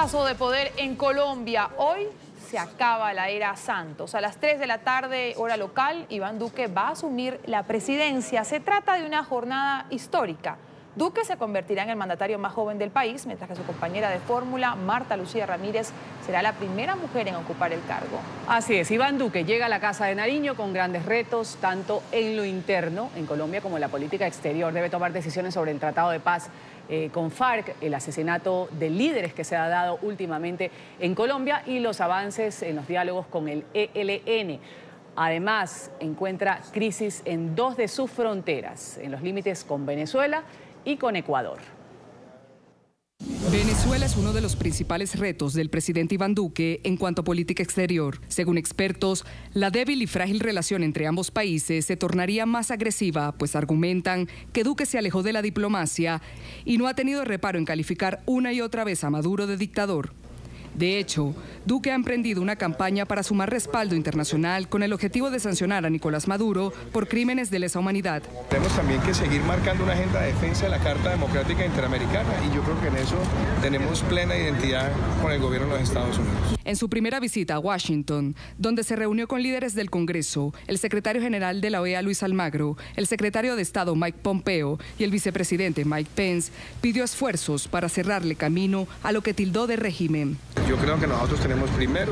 traspaso de poder en Colombia. Hoy se acaba la era Santos. A las 3 de la tarde, hora local, Iván Duque va a asumir la presidencia. Se trata de una jornada histórica. Duque se convertirá en el mandatario más joven del país, mientras que su compañera de fórmula, Marta Lucía Ramírez, será la primera mujer en ocupar el cargo. Así es, Iván Duque llega a la Casa de Nariño con grandes retos, tanto en lo interno, en Colombia, como en la política exterior. Debe tomar decisiones sobre el Tratado de Paz con FARC, el asesinato de líderes que se ha dado últimamente en Colombia y los avances en los diálogos con el ELN. Además, encuentra crisis en dos de sus fronteras, en los límites con Venezuela y con Ecuador. Venezuela es uno de los principales retos del presidente Iván Duque en cuanto a política exterior. Según expertos, la débil y frágil relación entre ambos países se tornaría más agresiva, pues argumentan que Duque se alejó de la diplomacia y no ha tenido reparo en calificar una y otra vez a Maduro de dictador. De hecho, Duque ha emprendido una campaña para sumar respaldo internacional con el objetivo de sancionar a Nicolás Maduro por crímenes de lesa humanidad. Tenemos también que seguir marcando una agenda de defensa de la Carta Democrática Interamericana y yo creo que en eso tenemos plena identidad con el gobierno de los Estados Unidos. En su primera visita a Washington, donde se reunió con líderes del Congreso, el secretario general de la OEA, Luis Almagro, el secretario de Estado, Mike Pompeo, y el vicepresidente, Mike Pence, pidió esfuerzos para cerrarle camino a lo que tildó de régimen. Yo creo que nosotros tenemos primero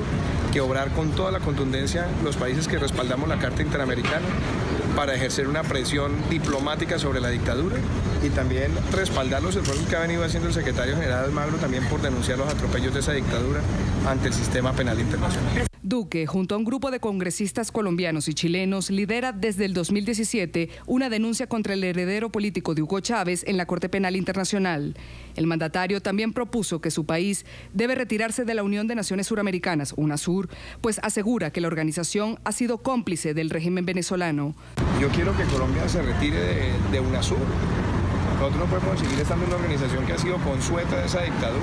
que obrar con toda la contundencia los países que respaldamos la Carta Interamericana para ejercer una presión diplomática sobre la dictadura y también respaldar los esfuerzos que ha venido haciendo el secretario general Almagro también por denunciar los atropellos de esa dictadura ante el sistema penal internacional. Duque, junto a un grupo de congresistas colombianos y chilenos, lidera desde el 2017 una denuncia contra el heredero político de Hugo Chávez en la Corte Penal Internacional. El mandatario también propuso que su país debe retirarse de la Unión de Naciones Suramericanas, UNASUR, pues asegura que la organización ha sido cómplice del régimen venezolano. Yo quiero que Colombia se retire de UNASUR. Nosotros no podemos seguir estando en una organización que ha sido consueta de esa dictadura.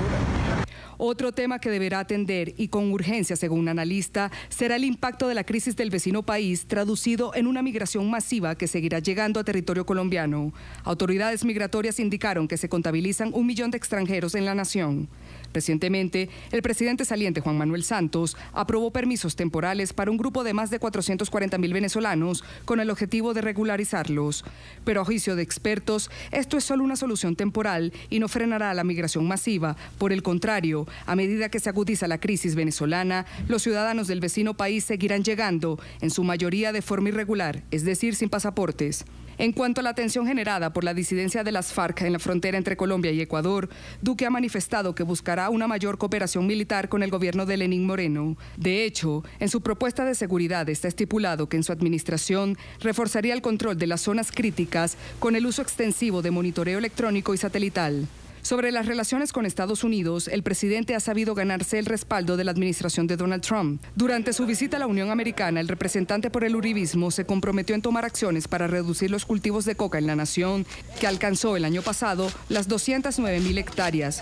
Otro tema que deberá atender y con urgencia, según un analista, será el impacto de la crisis del vecino país, traducido en una migración masiva que seguirá llegando a territorio colombiano. Autoridades migratorias indicaron que se contabilizan 1 millón de extranjeros en la nación. Recientemente, el presidente saliente Juan Manuel Santos aprobó permisos temporales para un grupo de más de 440.000 venezolanos con el objetivo de regularizarlos. Pero a juicio de expertos, esto es solo una solución temporal y no frenará la migración masiva. Por el contrario, a medida que se agudiza la crisis venezolana, los ciudadanos del vecino país seguirán llegando, en su mayoría de forma irregular, es decir, sin pasaportes. En cuanto a la tensión generada por la disidencia de las FARC en la frontera entre Colombia y Ecuador, Duque ha manifestado que buscará una mayor cooperación militar con el gobierno de Lenín Moreno. De hecho, en su propuesta de seguridad está estipulado que en su administración reforzaría el control de las zonas críticas con el uso extensivo de monitoreo electrónico y satelital. Sobre las relaciones con Estados Unidos, el presidente ha sabido ganarse el respaldo de la administración de Donald Trump. Durante su visita a la Unión Americana, el representante por el uribismo se comprometió en tomar acciones para reducir los cultivos de coca en la nación, que alcanzó el año pasado las 209.000 hectáreas.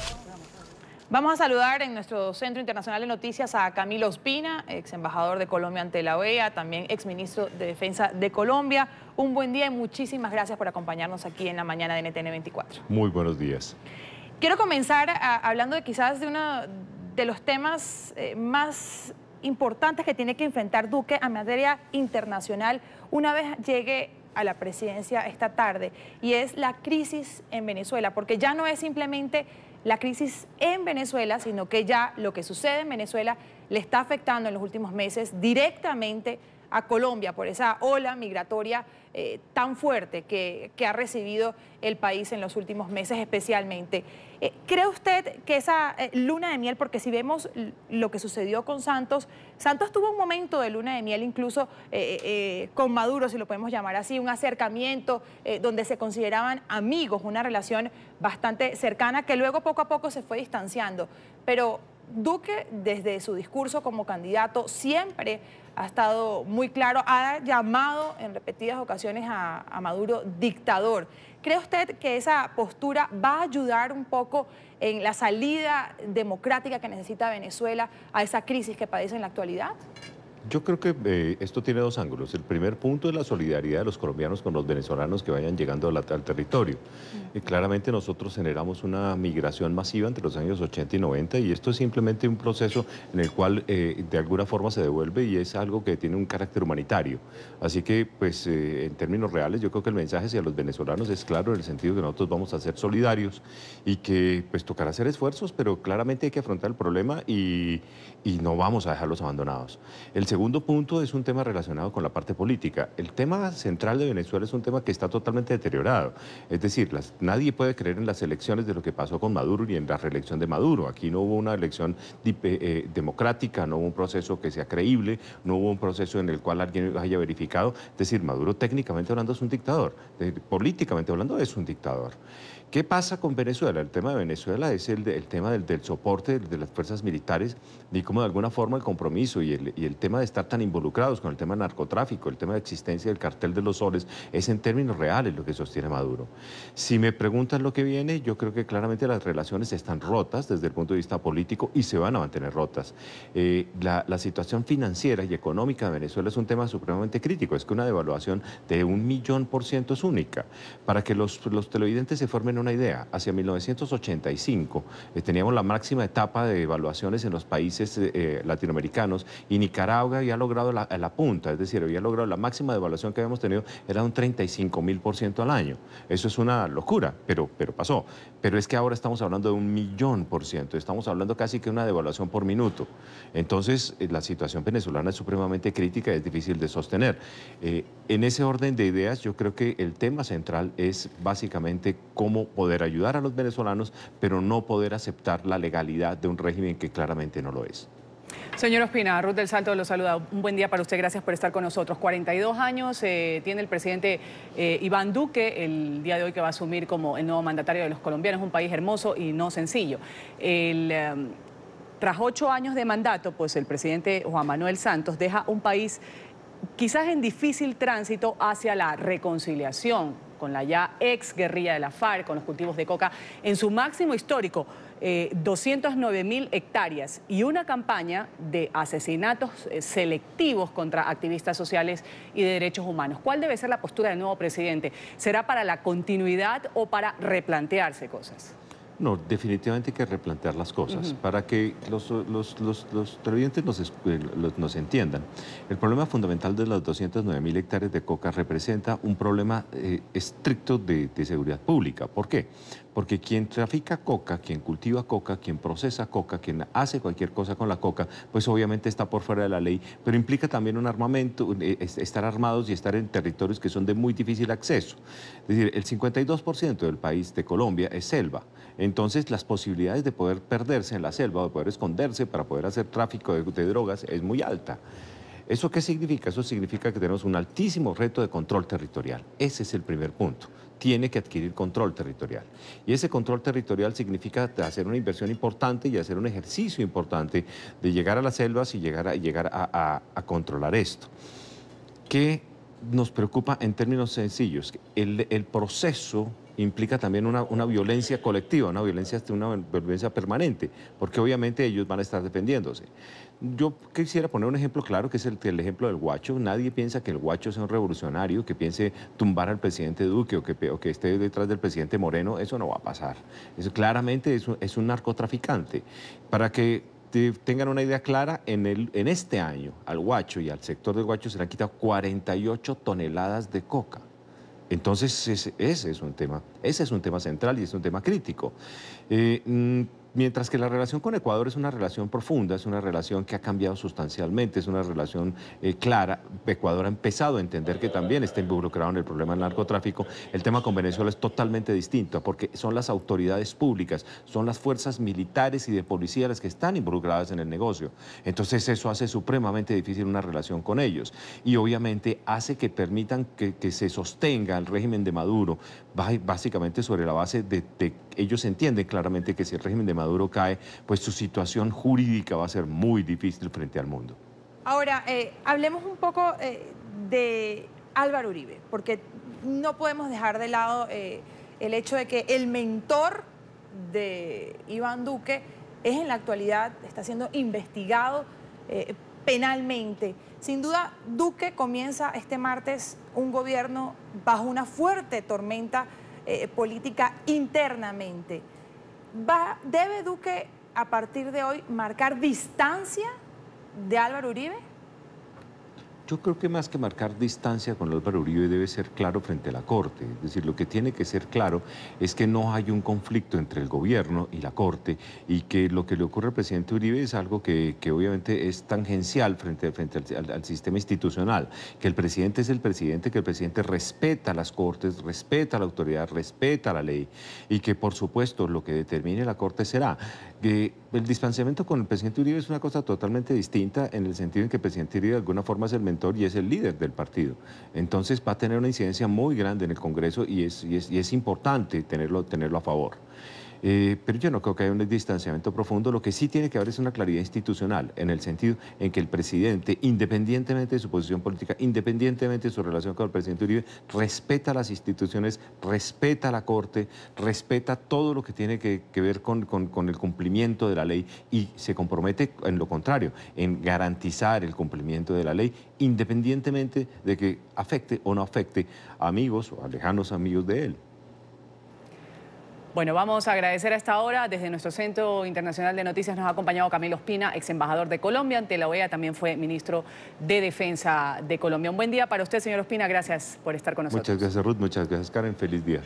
Vamos a saludar en nuestro Centro Internacional de Noticias a Camilo Ospina, ex embajador de Colombia ante la OEA, también ex ministro de Defensa de Colombia. Un buen día y muchísimas gracias por acompañarnos aquí en la mañana de NTN 24. Muy buenos días. Quiero comenzar hablando de quizás de uno de los temas más importantes que tiene que enfrentar Duque en materia internacional una vez llegue a la presidencia esta tarde, y es la crisis en Venezuela, porque ya no es simplemente la crisis en Venezuela, sino que ya lo que sucede en Venezuela le está afectando en los últimos meses directamente a Colombia por esa ola migratoria tan fuerte que ha recibido el país en los últimos meses especialmente. ¿Cree usted que esa luna de miel, porque si vemos lo que sucedió con Santos tuvo un momento de luna de miel incluso con Maduro, si lo podemos llamar así, un acercamiento donde se consideraban amigos, una relación bastante cercana que luego poco a poco se fue distanciando, pero Duque, desde su discurso como candidato, siempre ha estado muy claro, ha llamado en repetidas ocasiones a Maduro dictador. ¿Cree usted que esa postura va a ayudar un poco en la salida democrática que necesita Venezuela a esa crisis que padece en la actualidad? Yo creo que esto tiene dos ángulos. El primer punto es la solidaridad de los colombianos con los venezolanos que vayan llegando al territorio. Claramente nosotros generamos una migración masiva entre los años 80 y 90 y esto es simplemente un proceso en el cual de alguna forma se devuelve y es algo que tiene un carácter humanitario. Así que, pues, en términos reales, yo creo que el mensaje hacia los venezolanos es claro en el sentido que nosotros vamos a ser solidarios y que, pues, tocará hacer esfuerzos, pero claramente hay que afrontar el problema y no vamos a dejarlos abandonados. El segundo punto es un tema relacionado con la parte política. El tema central de Venezuela es un tema que está totalmente deteriorado. Es decir, nadie puede creer en las elecciones de lo que pasó con Maduro ni en la reelección de Maduro. Aquí no hubo una elección democrática, no hubo un proceso que sea creíble, no hubo un proceso en el cual alguien haya verificado. Es decir, Maduro técnicamente hablando es un dictador, políticamente hablando es un dictador. ¿Qué pasa con Venezuela? El tema de Venezuela es el tema del soporte de las fuerzas militares y cómo de alguna forma el compromiso y el tema de estar tan involucrados con el tema del narcotráfico, el tema de existencia del cartel de los soles, es en términos reales lo que sostiene Maduro. Si me preguntan lo que viene, yo creo que claramente las relaciones están rotas desde el punto de vista político y se van a mantener rotas. La situación financiera y económica de Venezuela es un tema supremamente crítico. Es que una devaluación de 1.000.000% es única. Para que los televidentes se formen una idea, hacia 1985 teníamos la máxima etapa de devaluaciones en los países latinoamericanos y Nicaragua había logrado la punta, es decir, había logrado la máxima devaluación que habíamos tenido, era un 35.000% al año. Eso es una locura, pero pasó. Pero es que ahora estamos hablando de 1.000.000%, estamos hablando casi que una devaluación por minuto. Entonces, la situación venezolana es supremamente crítica y es difícil de sostener. En ese orden de ideas, yo creo que el tema central es básicamente cómo poder ayudar a los venezolanos, pero no poder aceptar la legalidad de un régimen que claramente no lo es. Señor Ospina, Ruth del Santo lo saluda. Un buen día para usted, gracias por estar con nosotros. 42 años tiene el presidente Iván Duque, el día de hoy que va a asumir como el nuevo mandatario de los colombianos, un país hermoso y no sencillo. Tras 8 años de mandato, pues el presidente Juan Manuel Santos deja un país quizás en difícil tránsito hacia la reconciliación con la ya ex guerrilla de la FARC, con los cultivos de coca en su máximo histórico, 209.000 hectáreas y una campaña de asesinatos selectivos contra activistas sociales y de derechos humanos. ¿Cuál debe ser la postura del nuevo presidente? ¿Será para la continuidad o para replantearse cosas? No, definitivamente hay que replantear las cosas para que los televidentes nos entiendan. El problema fundamental de las 209.000 hectáreas de coca representa un problema estricto de seguridad pública. ¿Por qué? Porque quien trafica coca, quien cultiva coca, quien procesa coca, quien hace cualquier cosa con la coca, pues obviamente está por fuera de la ley, pero implica también un armamento, estar armados y estar en territorios que son de muy difícil acceso. Es decir, el 52% del país de Colombia es selva. Entonces, las posibilidades de poder perderse en la selva, de poder esconderse para poder hacer tráfico de drogas es muy alta. ¿Eso qué significa? Eso significa que tenemos un altísimo reto de control territorial. Ese es el primer punto. Tiene que adquirir control territorial. Y ese control territorial significa hacer una inversión importante y hacer un ejercicio importante de llegar a las selvas y llegar a controlar esto. ¿Qué nos preocupa en términos sencillos? El proceso implica también una violencia colectiva, una violencia permanente, porque obviamente ellos van a estar defendiéndose. Yo quisiera poner un ejemplo claro, que es el ejemplo del Guacho. Nadie piensa que el Guacho sea un revolucionario, que piense tumbar al presidente Duque o que esté detrás del presidente Moreno. Eso no va a pasar. Eso claramente es un narcotraficante. Para que tengan una idea clara, en este año al Guacho y al sector del Guacho se le han quitado 48 toneladas de coca. Entonces, ese es un tema central y es un tema crítico. Mientras que la relación con Ecuador es una relación profunda, es una relación que ha cambiado sustancialmente, es una relación clara. Ecuador ha empezado a entender que también está involucrado en el problema del narcotráfico. El tema con Venezuela es totalmente distinto porque son las autoridades públicas, son las fuerzas militares y de policía las que están involucradas en el negocio. Entonces eso hace supremamente difícil una relación con ellos y obviamente hace que permitan que se sostenga el régimen de Maduro, básicamente sobre la base de ellos entienden claramente que si el régimen de Maduro cae, pues su situación jurídica va a ser muy difícil frente al mundo. Ahora, hablemos un poco de Álvaro Uribe, porque no podemos dejar de lado el hecho de que el mentor de Iván Duque es en la actualidad, está siendo investigado penalmente. Sin duda, Duque comienza este martes un gobierno bajo una fuerte tormenta política internamente. ¿Debe Duque a partir de hoy marcar distancia de Álvaro Uribe? Yo creo que más que marcar distancia con Álvaro Uribe debe ser claro frente a la Corte. Es decir, lo que tiene que ser claro es que no hay un conflicto entre el gobierno y la Corte y que lo que le ocurre al presidente Uribe es algo que obviamente es tangencial frente al sistema institucional, que el presidente es el presidente, que el presidente respeta las Cortes, respeta la autoridad, respeta la ley y que por supuesto lo que determine la Corte será que el distanciamiento con el presidente Uribe es una cosa totalmente distinta en el sentido en que el presidente Uribe de alguna forma es el mentor y es el líder del partido. Entonces va a tener una incidencia muy grande en el Congreso y es importante tenerlo a favor. Pero yo no creo que haya un distanciamiento profundo. Lo que sí tiene que haber es una claridad institucional, en el sentido en que el presidente, independientemente de su posición política, independientemente de su relación con el presidente Uribe, respeta las instituciones, respeta la Corte, respeta todo lo que tiene que ver con el cumplimiento de la ley y se compromete, en lo contrario, en garantizar el cumplimiento de la ley, independientemente de que afecte o no afecte a amigos o a lejanos amigos de él. Bueno, vamos a agradecer a esta hora. Desde nuestro Centro Internacional de Noticias nos ha acompañado Camilo Ospina, ex embajador de Colombia ante la OEA, también fue ministro de Defensa de Colombia. Un buen día para usted, señor Ospina. Gracias por estar con nosotros. Muchas gracias, Ruth. Muchas gracias, Karen. Feliz día.